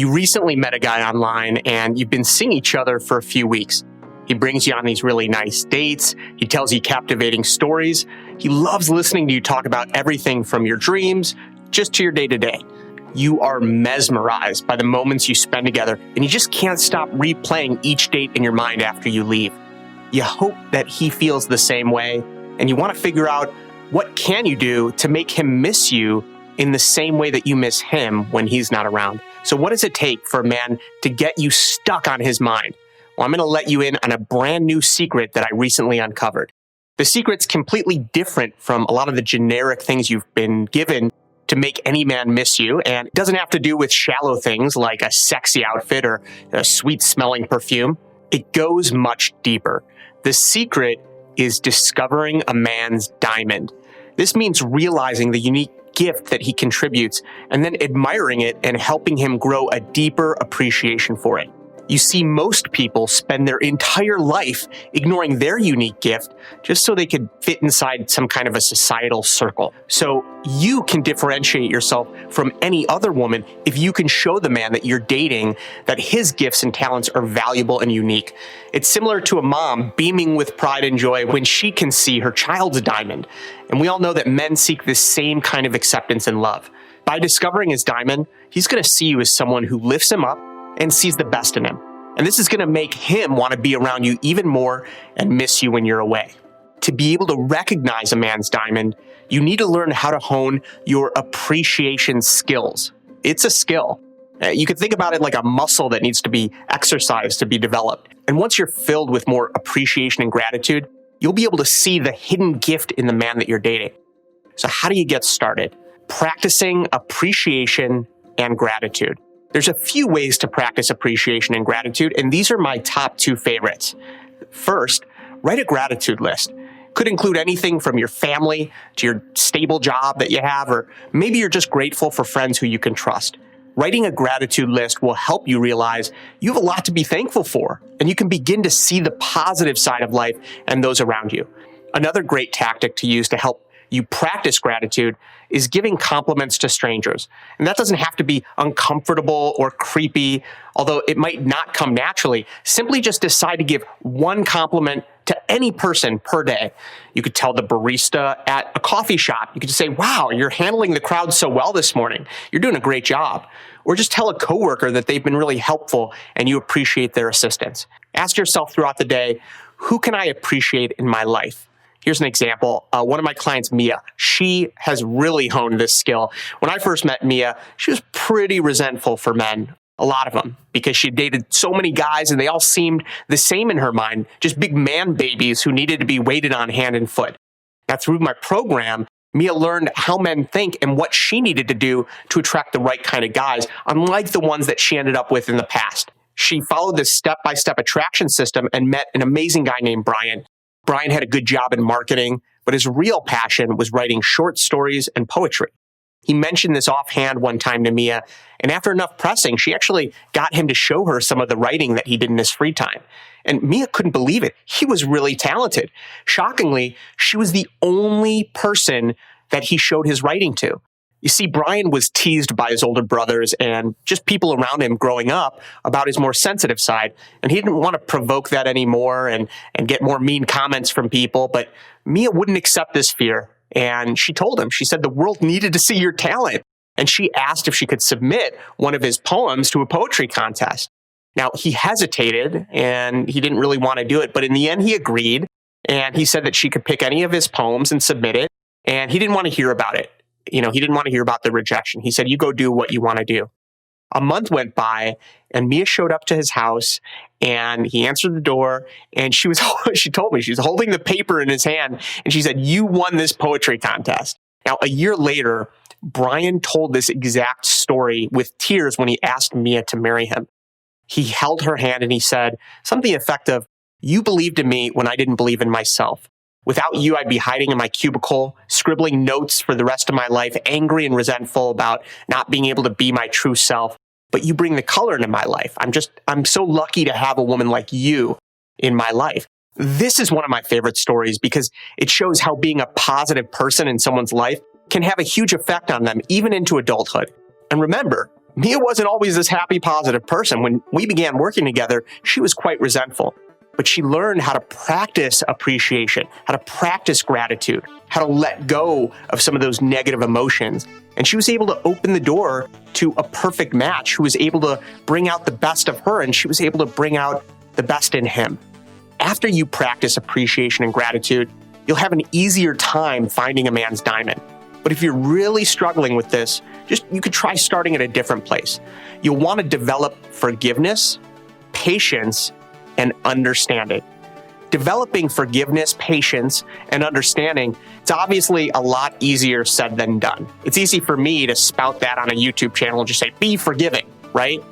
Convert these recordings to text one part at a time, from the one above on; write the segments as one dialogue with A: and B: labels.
A: You recently met a guy online and you've been seeing each other for a few weeks. He brings you on these really nice dates. He tells you captivating stories. He loves listening to you talk about everything from your dreams just to your day-to-day. You are mesmerized by the moments you spend together, and you just can't stop replaying each date in your mind after you leave. You hope that he feels the same way, and you want to figure out what can you do to make him miss you in the same way that you miss him when he's not around. So what does it take for a man to get you stuck on his mind? Well, I'm going to let you in on a brand new secret that I recently uncovered. The secret's completely different from a lot of the generic things you've been given to make any man miss you, and it doesn't have to do with shallow things like a sexy outfit or a sweet-smelling perfume. It goes much deeper. The secret is discovering a man's diamond. This means realizing the unique gift that he contributes and then admiring it and helping him grow a deeper appreciation for it. You see, most people spend their entire life ignoring their unique gift just so they could fit inside some kind of a societal circle. So you can differentiate yourself from any other woman if you can show the man that you're dating that his gifts and talents are valuable and unique. It's similar to a mom beaming with pride and joy when she can see her child's diamond. And we all know that men seek this same kind of acceptance and love. By discovering his diamond, he's going to see you as someone who lifts him up and sees the best in him. And this is going to make him want to be around you even more and miss you when you're away. To be able to recognize a man's diamond, you need to learn how to hone your appreciation skills. It's a skill. You could think about it like a muscle that needs to be exercised to be developed. And once you're filled with more appreciation and gratitude, you'll be able to see the hidden gift in the man that you're dating. So how do you get started? Practicing appreciation and gratitude. There's a few ways to practice appreciation and gratitude, and these are my top two favorites. First, write a gratitude list. Could include anything from your family to your stable job that you have, or maybe you're just grateful for friends who you can trust. Writing a gratitude list will help you realize you have a lot to be thankful for, and you can begin to see the positive side of life and those around you. Another great tactic to use to help you practice gratitude is giving compliments to strangers. And that doesn't have to be uncomfortable or creepy, although it might not come naturally. Simply just decide to give one compliment to any person per day. You could tell the barista at a coffee shop. You could just say, wow, you're handling the crowd so well this morning. You're doing a great job. Or just tell a coworker that they've been really helpful and you appreciate their assistance. Ask yourself throughout the day, who can I appreciate in my life? Here's an example. One of my clients, Mia, she has really honed this skill. When I first met Mia, she was pretty resentful for men, a lot of them, because she dated so many guys and they all seemed the same in her mind, just big man babies who needed to be waited on hand and foot. Now, through my program, Mia learned how men think and what she needed to do to attract the right kind of guys, unlike the ones that she ended up with in the past. She followed this step-by-step attraction system and met an amazing guy named Brian. Brian had a good job in marketing, but his real passion was writing short stories and poetry. He mentioned this offhand one time to Mia, and after enough pressing, she actually got him to show her some of the writing that he did in his free time. And Mia couldn't believe it. He was really talented. Shockingly, she was the only person that he showed his writing to. You see, Brian was teased by his older brothers and just people around him growing up about his more sensitive side. And he didn't want to provoke that anymore and get more mean comments from people. But Mia wouldn't accept this fear. And she told him, she said, the world needed to see your talent. And she asked if she could submit one of his poems to a poetry contest. Now, he hesitated and he didn't really want to do it. But in the end, he agreed. And he said that she could pick any of his poems and submit it. And he didn't want to hear about it. He didn't want to hear about the rejection. He said, you go do what you want to do. A month went by and Mia showed up to his house and he answered the door and she told me she was holding the paper in his hand and she said, you won this poetry contest. Now, a year later, Brian told this exact story with tears when he asked Mia to marry him. He held her hand and he said something effective, you believed in me when I didn't believe in myself. Without you, I'd be hiding in my cubicle, scribbling notes for the rest of my life, angry and resentful about not being able to be my true self. But you bring the color into my life. I'm so lucky to have a woman like you in my life. This is one of my favorite stories because it shows how being a positive person in someone's life can have a huge effect on them, even into adulthood. And remember, Mia wasn't always this happy, positive person. When we began working together, she was quite resentful. But she learned how to practice appreciation, how to practice gratitude, how to let go of some of those negative emotions. And she was able to open the door to a perfect match who was able to bring out the best of her, and she was able to bring out the best in him. After you practice appreciation and gratitude, you'll have an easier time finding a man's diamond. But if you're really struggling with this, you could try starting at a different place. You'll want to develop forgiveness, patience, and understanding. Developing forgiveness, patience, and understanding, it's obviously a lot easier said than done. It's easy for me to spout that on a YouTube channel and just say, be forgiving, right?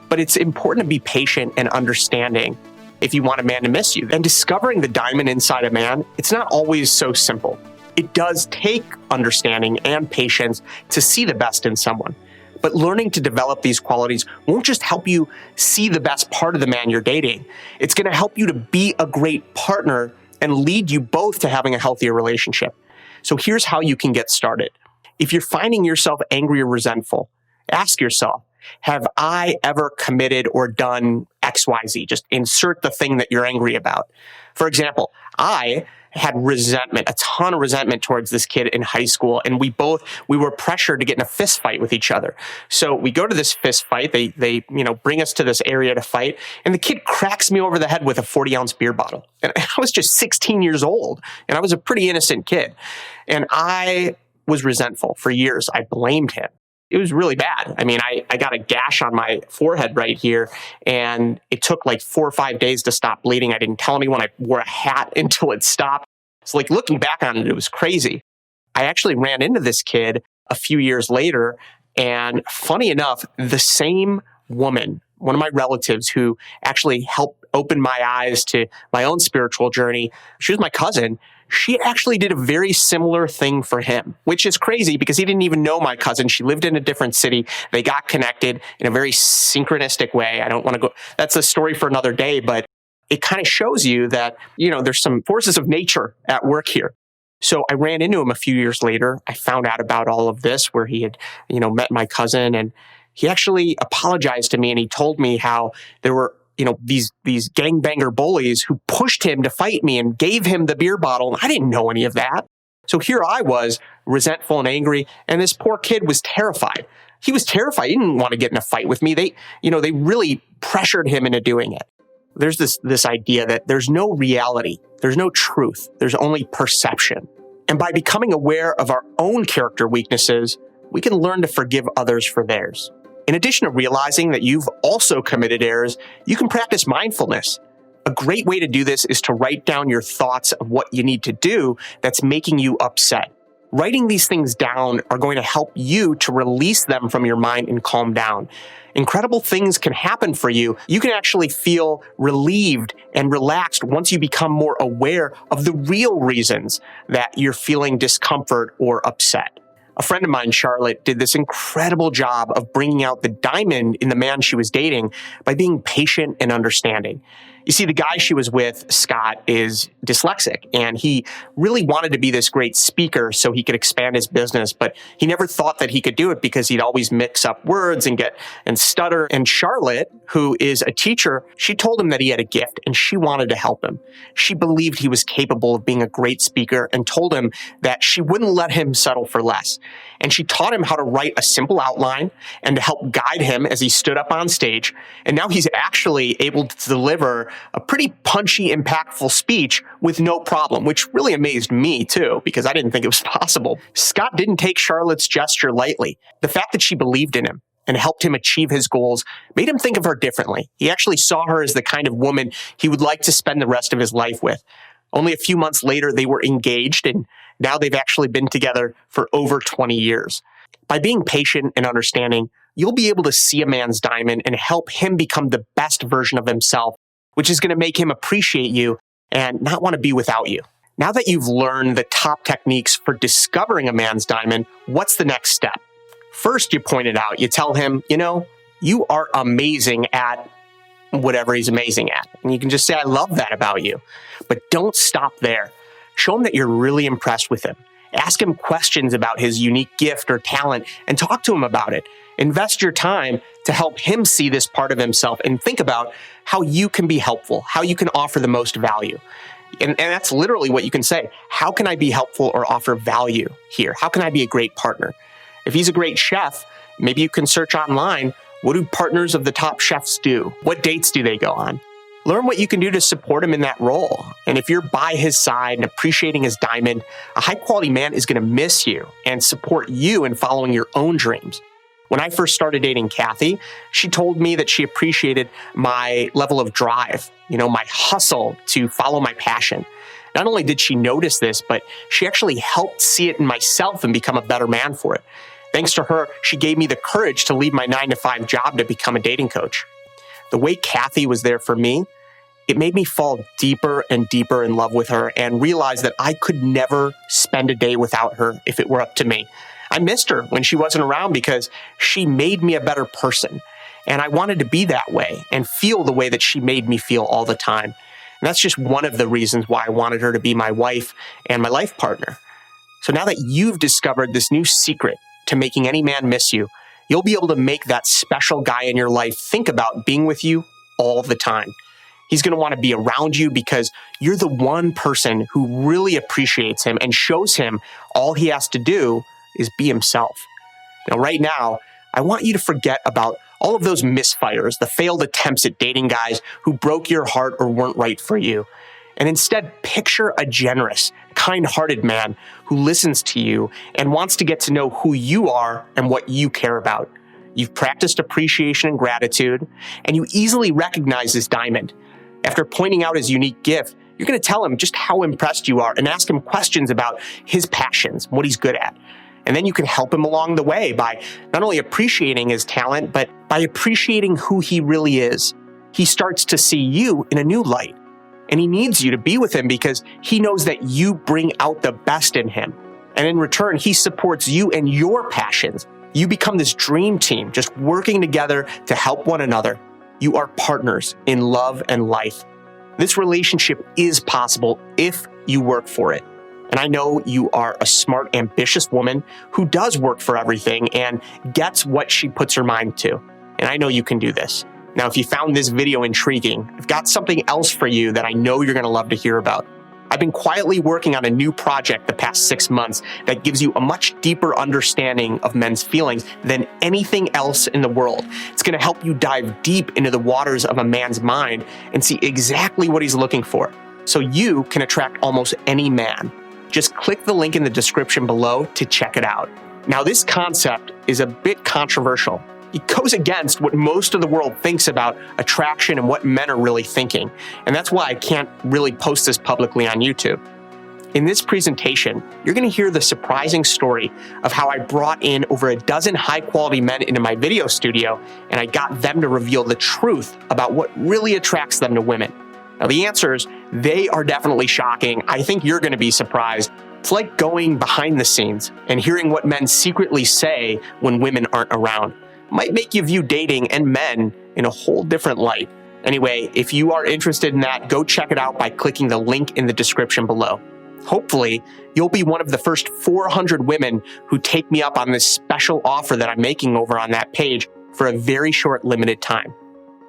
A: But it's important to be patient and understanding if you want a man to miss you. And discovering the diamond inside a man, it's not always so simple. It does take understanding and patience to see the best in someone. But learning to develop these qualities won't just help you see the best part of the man you're dating. It's going to help you to be a great partner and lead you both to having a healthier relationship. So here's how you can get started. If you're finding yourself angry or resentful, ask yourself, have I ever committed or done XYZ? Just insert the thing that you're angry about. For example, I had resentment, a ton of resentment towards this kid in high school. And we were pressured to get in a fist fight with each other. So we go to this fist fight. They bring us to this area to fight. And the kid cracks me over the head with a 40-ounce beer bottle. And I was just 16 years old. And I was a pretty innocent kid. And I was resentful for years. I blamed him. It was really bad. I mean, I got a gash on my forehead right here, and it took like 4 or 5 days to stop bleeding. I didn't tell anyone. I wore a hat until it stopped. So like looking back on it, it was crazy. I actually ran into this kid a few years later, and funny enough, the same woman, one of my relatives who actually helped open my eyes to my own spiritual journey, she was my cousin. She actually did a very similar thing for him, which is crazy because he didn't even know my cousin. She lived in a different city. They got connected in a very synchronistic way. I don't want to go, that's a story for another day, but it kind of shows you that, there's some forces of nature at work here. So I ran into him a few years later. I found out about all of this where he had, met my cousin, and he actually apologized to me, and he told me how there were these gangbanger bullies who pushed him to fight me and gave him the beer bottle. And I didn't know any of that. So here I was, resentful and angry, and this poor kid was terrified. He was terrified. He didn't want to get in a fight with me. They really pressured him into doing it. There's this idea that there's no reality. There's no truth. There's only perception. And by becoming aware of our own character weaknesses, we can learn to forgive others for theirs. In addition to realizing that you've also committed errors, you can practice mindfulness. A great way to do this is to write down your thoughts of what you need to do that's making you upset. Writing these things down are going to help you to release them from your mind and calm down. Incredible things can happen for you. You can actually feel relieved and relaxed once you become more aware of the real reasons that you're feeling discomfort or upset. A friend of mine, Charlotte, did this incredible job of bringing out the diamond in the man she was dating by being patient and understanding. You see, the guy she was with, Scott, is dyslexic, and he really wanted to be this great speaker so he could expand his business, but he never thought that he could do it because he'd always mix up words and stutter. And Charlotte, who is a teacher, she told him that he had a gift, and she wanted to help him. She believed he was capable of being a great speaker and told him that she wouldn't let him settle for less. And she taught him how to write a simple outline and to help guide him as he stood up on stage. And now he's actually able to deliver a pretty punchy, impactful speech with no problem, which really amazed me too, because I didn't think it was possible. Scott didn't take Charlotte's gesture lightly. The fact that she believed in him and helped him achieve his goals made him think of her differently. He actually saw her as the kind of woman he would like to spend the rest of his life with. Only a few months later, they were engaged, and now they've actually been together for over 20 years. By being patient and understanding, you'll be able to see a man's diamond and help him become the best version of himself, which is going to make him appreciate you and not want to be without you. Now that you've learned the top techniques for discovering a man's diamond, what's the next step? First, you point it out. You tell him, you are amazing at whatever he's amazing at. And you can just say, I love that about you. But don't stop there. Show him that you're really impressed with him. Ask him questions about his unique gift or talent and talk to him about it. Invest your time to help him see this part of himself and think about how you can be helpful, how you can offer the most value. And that's literally what you can say. How can I be helpful or offer value here? How can I be a great partner? If he's a great chef, maybe you can search online, what do partners of the top chefs do? What dates do they go on? Learn what you can do to support him in that role. And if you're by his side and appreciating his diamond, a high-quality man is going to miss you and support you in following your own dreams. When I first started dating Kathy, she told me that she appreciated my level of drive, my hustle to follow my passion. Not only did she notice this, but she actually helped see it in myself and become a better man for it. Thanks to her, she gave me the courage to leave my 9-to-5 job to become a dating coach. The way Kathy was there for me, it made me fall deeper and deeper in love with her and realize that I could never spend a day without her if it were up to me. I missed her when she wasn't around because she made me a better person. And I wanted to be that way and feel the way that she made me feel all the time. And that's just one of the reasons why I wanted her to be my wife and my life partner. So now that you've discovered this new secret to making any man miss you, you'll be able to make that special guy in your life think about being with you all the time. He's going to want to be around you because you're the one person who really appreciates him and shows him all he has to do is be himself. Right now, I want you to forget about all of those misfires, the failed attempts at dating guys who broke your heart or weren't right for you. And instead, picture a generous, kind-hearted man who listens to you and wants to get to know who you are and what you care about. You've practiced appreciation and gratitude, and you easily recognize this diamond. After pointing out his unique gift, you're going to tell him just how impressed you are and ask him questions about his passions, what he's good at. And then you can help him along the way by not only appreciating his talent, but by appreciating who he really is. He starts to see you in a new light. And he needs you to be with him because he knows that you bring out the best in him. And in return, he supports you and your passions. You become this dream team, just working together to help one another. You are partners in love and life. This relationship is possible if you work for it. And I know you are a smart, ambitious woman who does work for everything and gets what she puts her mind to. And I know you can do this. Now, if you found this video intriguing, I've got something else for you that I know you're going to love to hear about. I've been quietly working on a new project the past 6 months that gives you a much deeper understanding of men's feelings than anything else in the world. It's going to help you dive deep into the waters of a man's mind and see exactly what he's looking for, so you can attract almost any man. Just click the link in the description below to check it out. Now, this concept is a bit controversial. It goes against what most of the world thinks about attraction and what men are really thinking. And that's why I can't really post this publicly on YouTube. In this presentation, you're going to hear the surprising story of how I brought in over a dozen high-quality men into my video studio, and I got them to reveal the truth about what really attracts them to women. Now, the answers, they are definitely shocking. I think you're going to be surprised. It's like going behind the scenes and hearing what men secretly say when women aren't around. Might make you view dating and men in a whole different light. Anyway, if you are interested in that, go check it out by clicking the link in the description below. Hopefully, you'll be one of the first 400 women who take me up on this special offer that I'm making over on that page for a very short, limited time.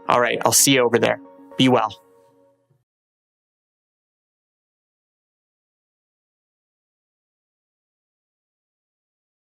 A: All right, I'll see you over there. Be well.